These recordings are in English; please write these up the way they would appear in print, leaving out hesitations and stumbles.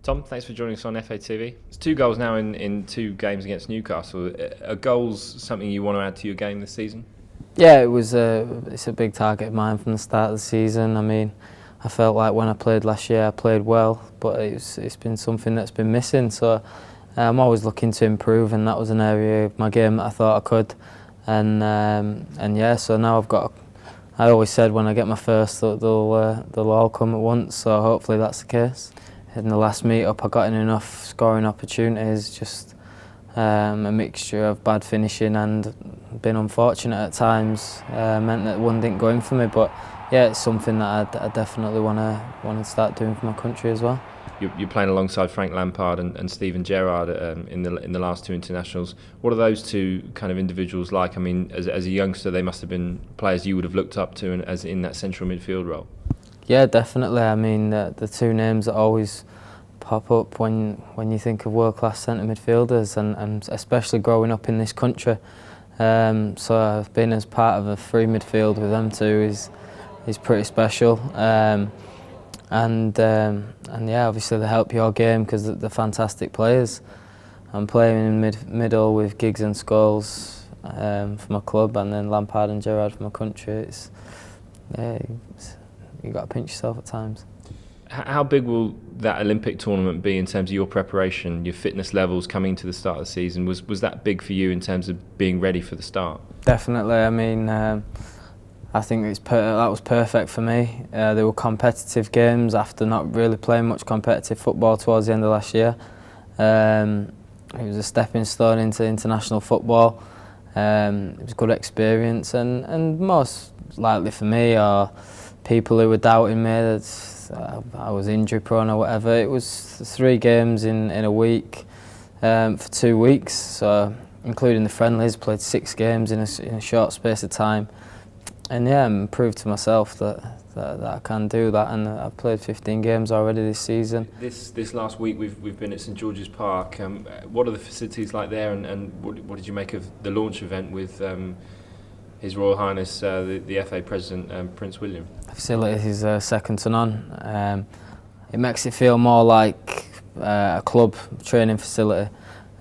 Tom, thanks for joining us on FATV. It's 2 goals now in 2 games against Newcastle. Are goals something you want to add to your game this season? Yeah, it's a big target of mine from the start of the season. I mean, I felt like when I played last year, I played well, but it's been something that's been missing. So I'm always looking to improve, and that was an area of my game that I thought I could. And yeah, so now I've got. I always said when I get my first, that they'll all come at once. So hopefully that's the case. In the last meet-up, I got in enough scoring opportunities, just a mixture of bad finishing and being unfortunate at times meant that one didn't go in for me. But yeah, it's something that I definitely want to start doing for my country as well. You're playing alongside Frank Lampard and Steven Gerrard in the last 2 internationals. What are those 2 kind of individuals like? I mean, as a youngster, they must have been players you would have looked up to as in that central midfield role. Yeah, definitely. I mean, the 2 names that always pop up when you think of world-class centre midfielders, and especially growing up in this country. So I've been as part of a free midfield with them 2 is pretty special. And yeah, obviously they help your game because they're fantastic players. I'm playing in middle with Giggs and Scholes for my club, and then Lampard and Gerrard for my country. You got to pinch yourself at times. How big will that Olympic tournament be in terms of your preparation, your fitness levels coming to the start of the season? Was that big for you in terms of being ready for the start? Definitely. I mean, I think that was perfect for me. They were competitive games after not really playing much competitive football towards the end of last year. It was a stepping stone into international football. It was a good experience, and most likely for me are people who were doubting me that I was injury prone or whatever. It was 3 games in a week for 2 weeks, so including the friendlies, played 6 games in a short space of time. And yeah, proved to myself that I can do that, and I've played 15 games already this season. This last week we've been at St George's Park. What are the facilities like there, and what did you make of the launch event with His Royal Highness the FA President Prince William? The facility is second to none. It makes it feel more like a club training facility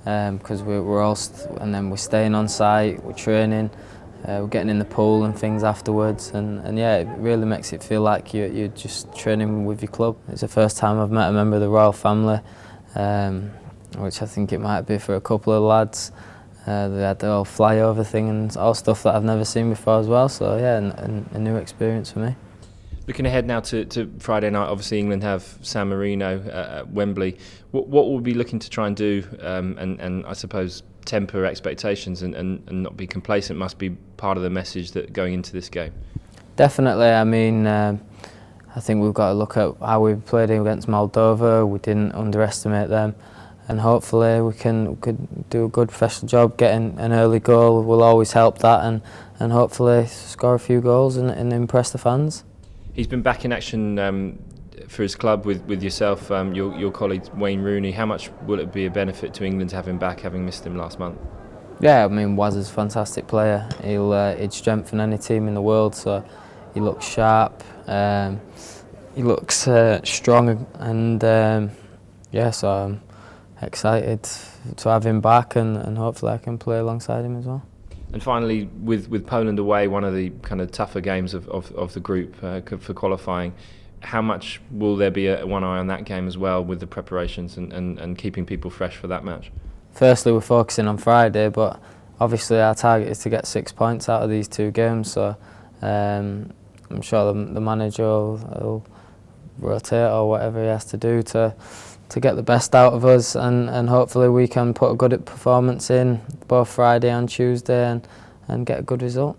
because we're all and then we're staying on site, we're training. We're getting in the pool and things afterwards, and yeah, it really makes it feel like you're just training with your club. It's the first time I've met a member of the royal family, which I think it might be for a couple of lads. They had the whole flyover thing and all stuff that I've never seen before as well, so yeah, a new experience for me. Looking ahead now to Friday night, obviously England have San Marino at Wembley. What will we be looking to try and do, and I suppose temper expectations and not be complacent must be part of the message that going into this game? Definitely. I mean, I think we've got to look at how we played against Moldova. We didn't underestimate them, and hopefully we could do a good professional job. Getting an early goal will always help that, and hopefully score a few goals and impress the fans. He's been back in action for his club with yourself, your colleague Wayne Rooney. How much will it be a benefit to England to have him back, having missed him last month? Yeah, I mean, Waz is a fantastic player. He'd strengthen any team in the world, so he looks sharp, he looks strong, and yeah, so I'm excited to have him back, and hopefully I can play alongside him as well. And finally, with Poland away, one of the kind of tougher games of the group for qualifying, how much will there be one eye on that game as well with the preparations and keeping people fresh for that match? Firstly, we're focusing on Friday, but obviously our target is to get 6 points out of these 2 games, so I'm sure the manager will rotate or whatever he has to do to get the best out of us, and hopefully we can put a good performance in both Friday and Tuesday and get a good result.